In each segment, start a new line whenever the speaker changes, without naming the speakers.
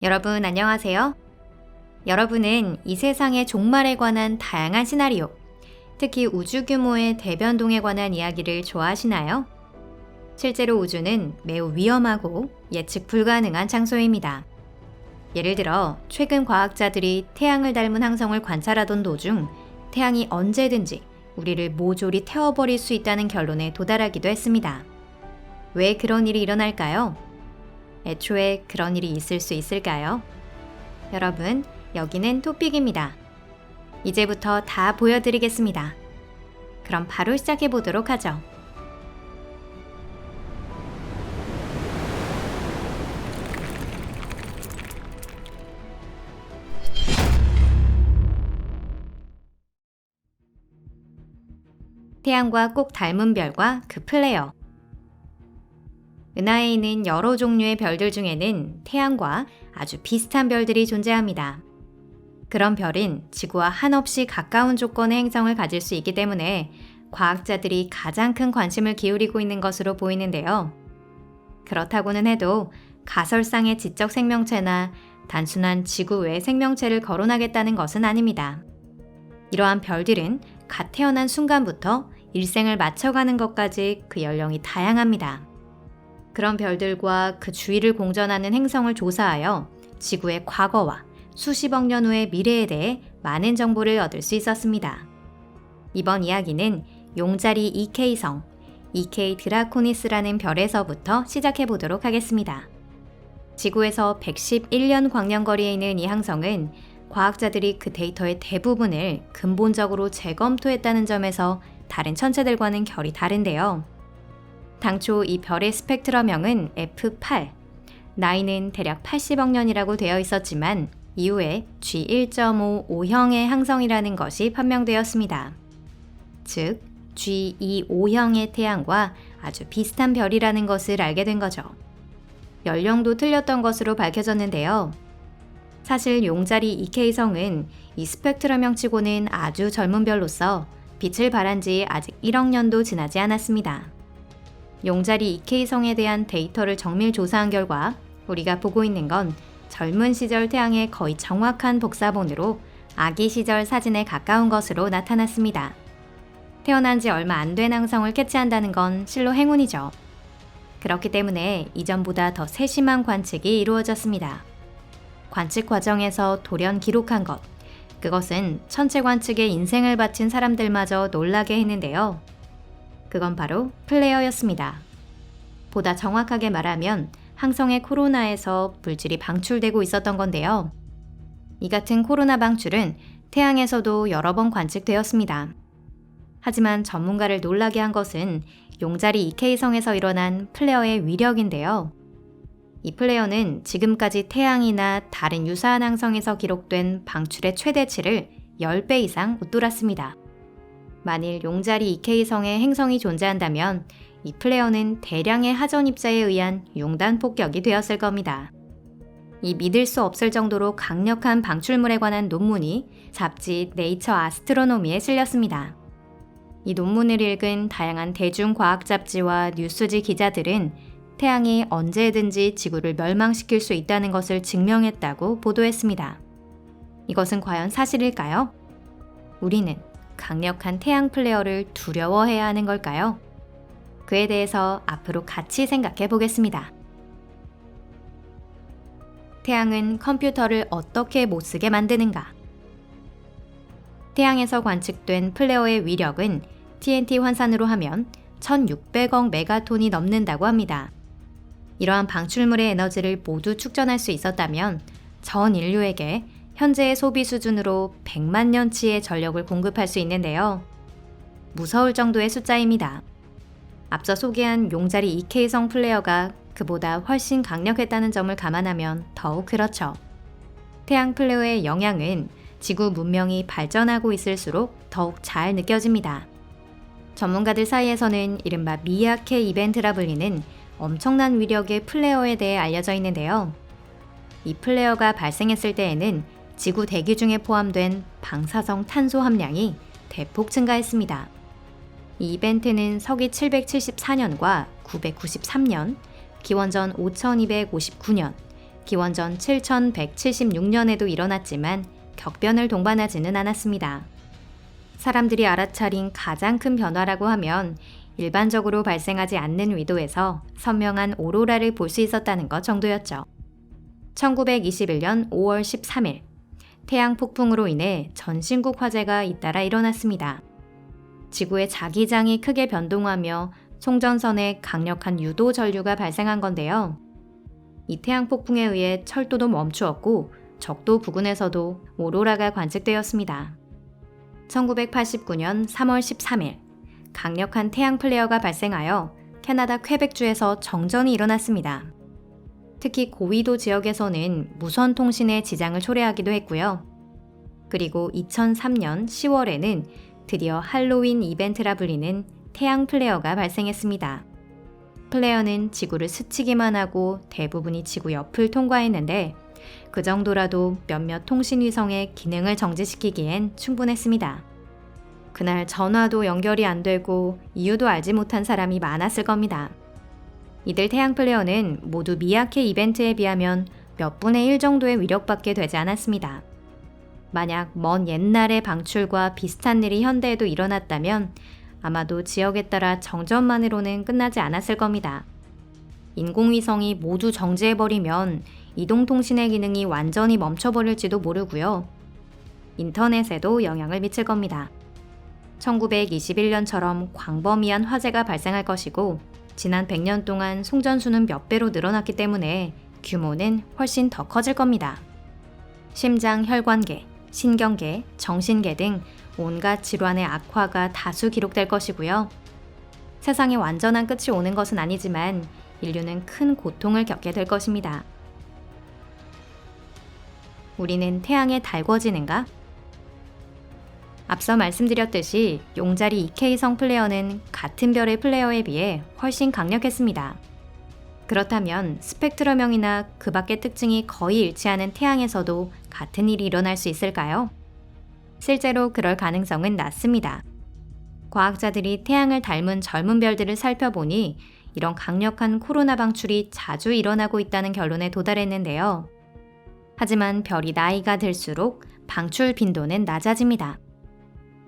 여러분 안녕하세요. 여러분은 이 세상의 종말에 관한 다양한 시나리오, 특히 우주 규모의 대변동에 관한 이야기를 좋아하시나요? 실제로 우주는 매우 위험하고 예측 불가능한 장소입니다. 예를 들어 최근 과학자들이 태양을 닮은 행성을 관찰하던 도중 태양이 언제든지 우리를 모조리 태워버릴 수 있다는 결론에 도달하기도 했습니다. 왜 그런 일이 일어날까요? 애초에 그런 일이 있을 수 있을까요? 여러분, 여기는 토픽입니다. 이제부터 다 보여드리겠습니다. 그럼 바로 시작해 보도록 하죠. 태양과 꼭 닮은 별과 그 플레이어. 은하에 있는 여러 종류의 별들 중에는 태양과 아주 비슷한 별들이 존재합니다. 그런 별은 지구와 한없이 가까운 조건의 행성을 가질 수 있기 때문에 과학자들이 가장 큰 관심을 기울이고 있는 것으로 보이는데요. 그렇다고는 해도 가설상의 지적 생명체나 단순한 지구 외 생명체를 거론하겠다는 것은 아닙니다. 이러한 별들은 갓 태어난 순간부터 일생을 맞춰가는 것까지 그 연령이 다양합니다. 그런 별들과 그 주위를 공전하는 행성을 조사하여 지구의 과거와 수십억 년 후의 미래에 대해 많은 정보를 얻을 수 있었습니다. 이번 이야기는 용자리 EK성, EK 드라코니스라는 별에서부터 시작해 보도록 하겠습니다. 지구에서 111년 광년거리에 있는 이 행성은 과학자들이 그 데이터의 대부분을 근본적으로 재검토했다는 점에서 다른 천체들과는 결이 다른데요. 당초 이 별의 스펙트럼명은 F8, 나이는 대략 80억 년이라고 되어 있었지만 이후에 G1.55형의 항성이라는 것이 판명되었습니다. 즉, G25형의 태양과 아주 비슷한 별이라는 것을 알게 된 거죠. 연령도 틀렸던 것으로 밝혀졌는데요. 사실 용자리 EK성은 이 스펙트럼명치고는 아주 젊은 별로서 빛을 발한 지 아직 1억 년도 지나지 않았습니다. 용자리 EK성에 대한 데이터를 정밀 조사한 결과 우리가 보고 있는 건 젊은 시절 태양의 거의 정확한 복사본으로 아기 시절 사진에 가까운 것으로 나타났습니다. 태어난 지 얼마 안 된 행성을 캐치한다는 건 실로 행운이죠. 그렇기 때문에 이전보다 더 세심한 관측이 이루어졌습니다. 관측 과정에서 돌연 기록한 것, 그것은 천체 관측에 인생을 바친 사람들마저 놀라게 했는데요. 그건 바로 플레어였습니다. 보다 정확하게 말하면 항성의 코로나에서 물질이 방출되고 있었던 건데요. 이 같은 코로나 방출은 태양에서도 여러 번 관측되었습니다. 하지만 전문가를 놀라게 한 것은 용자리 EK성에서 일어난 플레어의 위력인데요. 이 플레어는 지금까지 태양이나 다른 유사한 항성에서 기록된 방출의 최대치를 10배 이상 웃돌았습니다. 만일 용자리 EK성에 행성이 존재한다면 이 플레어는 대량의 하전 입자에 의한 융단 폭격이 되었을 겁니다. 이 믿을 수 없을 정도로 강력한 방출물에 관한 논문이 잡지 네이처 아스트로노미에 실렸습니다. 이 논문을 읽은 다양한 대중과학 잡지와 뉴스지 기자들은 태양이 언제든지 지구를 멸망시킬 수 있다는 것을 증명했다고 보도했습니다. 이것은 과연 사실일까요? 우리는 강력한 태양 플레어를 두려워해야 하는 걸까요? 그에 대해서 앞으로 같이 생각해 보겠습니다. 태양은 컴퓨터를 어떻게 못쓰게 만드는가? 태양에서 관측된 플레어의 위력은 TNT 환산으로 하면 1600억 메가톤이 넘는다고 합니다. 이러한 방출물의 에너지를 모두 축전할 수 있었다면 전 인류에게 현재의 소비 수준으로 100만 년치의 전력을 공급할 수 있는데요. 무서울 정도의 숫자입니다. 앞서 소개한 용자리 EK성 플레어가 그보다 훨씬 강력했다는 점을 감안하면 더욱 그렇죠. 태양 플레어의 영향은 지구 문명이 발전하고 있을수록 더욱 잘 느껴집니다. 전문가들 사이에서는 이른바 미야케 이벤트라 불리는 엄청난 위력의 플레어에 대해 알려져 있는데요. 이 플레어가 발생했을 때에는 지구 대기 중에 포함된 방사성 탄소 함량이 대폭 증가했습니다. 이 이벤트는 서기 774년과 993년, 기원전 5259년, 기원전 7176년에도 일어났지만 격변을 동반하지는 않았습니다. 사람들이 알아차린 가장 큰 변화라고 하면 일반적으로 발생하지 않는 위도에서 선명한 오로라를 볼 수 있었다는 것 정도였죠. 1921년 5월 13일, 태양 폭풍으로 인해 전신국 화재가 잇따라 일어났습니다. 지구의 자기장이 크게 변동하며 송전선에 강력한 유도 전류가 발생한 건데요. 이 태양 폭풍에 의해 철도도 멈추었고 적도 부근에서도 오로라가 관측되었습니다. 1989년 3월 13일, 강력한 태양 플레어가 발생하여 캐나다 퀘벡주에서 정전이 일어났습니다. 특히 고위도 지역에서는 무선 통신에 지장을 초래하기도 했고요. 그리고 2003년 10월에는 드디어 할로윈 이벤트라 불리는 태양 플레어가 발생했습니다. 플레어는 지구를 스치기만 하고 대부분이 지구 옆을 통과했는데 그 정도라도 몇몇 통신위성의 기능을 정지시키기엔 충분했습니다. 그날 전화도 연결이 안 되고 이유도 알지 못한 사람이 많았을 겁니다. 이들 태양 플레어는 모두 미야케 이벤트에 비하면 몇 분의 1 정도의 위력밖에 되지 않았습니다. 만약 먼 옛날의 방출과 비슷한 일이 현대에도 일어났다면 아마도 지역에 따라 정전만으로는 끝나지 않았을 겁니다. 인공위성이 모두 정지해버리면 이동통신의 기능이 완전히 멈춰버릴지도 모르고요. 인터넷에도 영향을 미칠 겁니다. 1921년처럼 광범위한 화재가 발생할 것이고 지난 100년 동안 송전수는 몇 배로 늘어났기 때문에 규모는 훨씬 더 커질 겁니다. 심장 혈관계, 신경계, 정신계 등 온갖 질환의 악화가 다수 기록될 것이고요. 세상에 완전한 끝이 오는 것은 아니지만 인류는 큰 고통을 겪게 될 것입니다. 우리는 태양에 달궈지는가? 앞서 말씀드렸듯이 용자리 2K성 플레어는 같은 별의 플레어에 비해 훨씬 강력했습니다. 그렇다면 스펙트럼형이나 그 밖의 특징이 거의 일치하는 태양에서도 같은 일이 일어날 수 있을까요? 실제로 그럴 가능성은 낮습니다. 과학자들이 태양을 닮은 젊은 별들을 살펴보니 이런 강력한 코로나 방출이 자주 일어나고 있다는 결론에 도달했는데요. 하지만 별이 나이가 들수록 방출 빈도는 낮아집니다.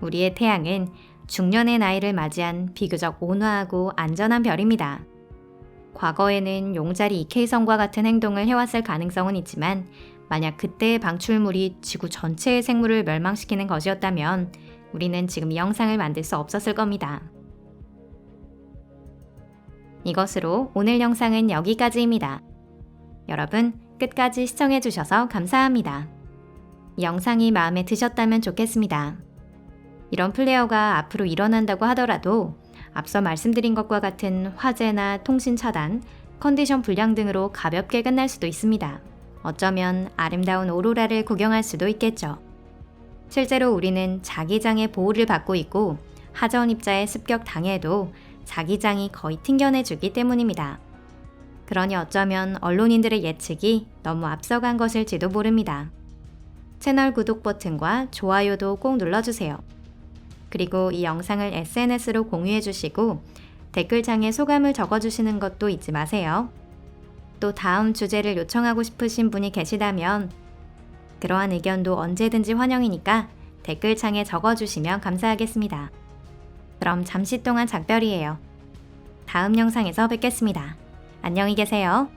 우리의 태양은 중년의 나이를 맞이한 비교적 온화하고 안전한 별입니다. 과거에는 용자리 2K성과 같은 행동을 해왔을 가능성은 있지만 만약 그때의 방출물이 지구 전체의 생물을 멸망시키는 것이었다면 우리는 지금 이 영상을 만들 수 없었을 겁니다. 이것으로 오늘 영상은 여기까지입니다. 여러분 끝까지 시청해주셔서 감사합니다. 이 영상이 마음에 드셨다면 좋겠습니다. 이런 플레어가 앞으로 일어난다고 하더라도 앞서 말씀드린 것과 같은 화재나 통신 차단, 컨디션 불량 등으로 가볍게 끝날 수도 있습니다. 어쩌면 아름다운 오로라를 구경할 수도 있겠죠. 실제로 우리는 자기장의 보호를 받고 있고 하전 입자에 습격당해도 자기장이 거의 튕겨내주기 때문입니다. 그러니 어쩌면 언론인들의 예측이 너무 앞서간 것일지도 모릅니다. 채널 구독 버튼과 좋아요도 꼭 눌러주세요. 그리고 이 영상을 SNS로 공유해주시고 댓글창에 소감을 적어주시는 것도 잊지 마세요. 또 다음 주제를 요청하고 싶으신 분이 계시다면 그러한 의견도 언제든지 환영이니까 댓글창에 적어주시면 감사하겠습니다. 그럼 잠시 동안 작별이에요. 다음 영상에서 뵙겠습니다. 안녕히 계세요.